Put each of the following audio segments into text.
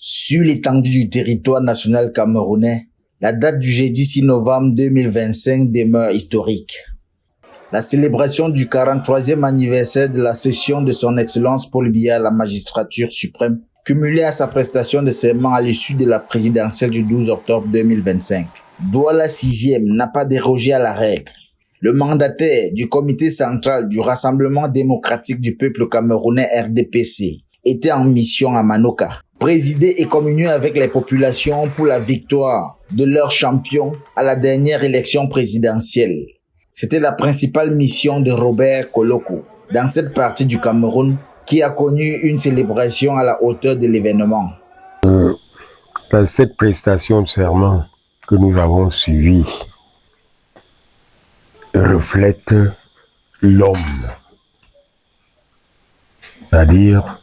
sur l'étendue du territoire national camerounais, la date du jeudi 6 novembre 2025 demeure historique. La célébration du 43e anniversaire de la cession de son Excellence Paul Biya à la magistrature suprême, cumulée à sa prestation de serment à l'issue de la présidentielle du 12 octobre 2025. Douala 6e n'a pas dérogé à la règle. Le mandataire du comité central du Rassemblement démocratique du peuple camerounais RDPC était en mission à Manoka. Présider et communier avec les populations pour la victoire de leur champion à la dernière élection présidentielle. C'était la principale mission de Robert Koloko dans cette partie du Cameroun qui a connu une célébration à la hauteur de l'événement. Cette prestation de serment que nous avons suivie reflète l'homme, c'est-à-dire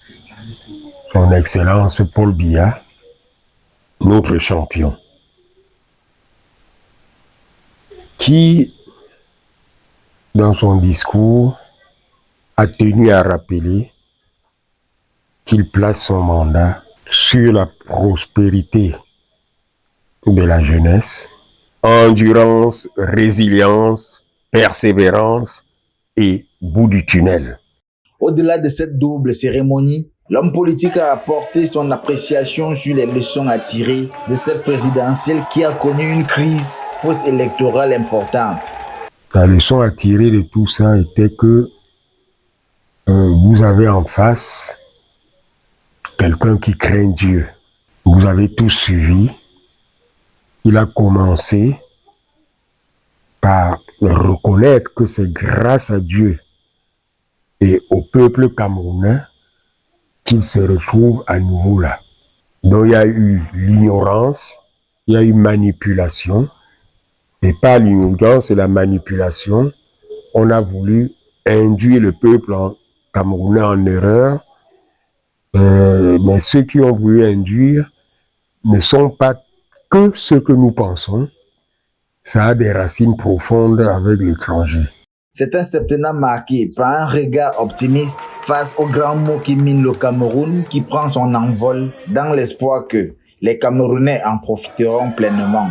son Excellence Paul Biya, notre champion, qui, dans son discours, a tenu à rappeler qu'il place son mandat sur la prospérité de la jeunesse, endurance, résilience, persévérance et bout du tunnel. Au-delà de cette double cérémonie, l'homme politique a apporté son appréciation sur les leçons à tirer de cette présidentielle qui a connu une crise post-électorale importante. La leçon à tirer de tout ça était que vous avez en face quelqu'un qui craint Dieu. Vous avez tous suivi. Il a commencé par reconnaître que c'est grâce à Dieu et au peuple camerounais qu'il se retrouve à nouveau là. Donc il y a eu l'ignorance, il y a eu manipulation, et par l'ignorance et la manipulation, on a voulu induire le peuple camerounais en erreur, mais ceux qui ont voulu induire ne sont pas que ce que nous pensons. Ça a des racines profondes avec l'étranger. C'est un septennat marqué par un regard optimiste face aux grands mots qui minent le Cameroun, qui prend son envol dans l'espoir que les Camerounais en profiteront pleinement.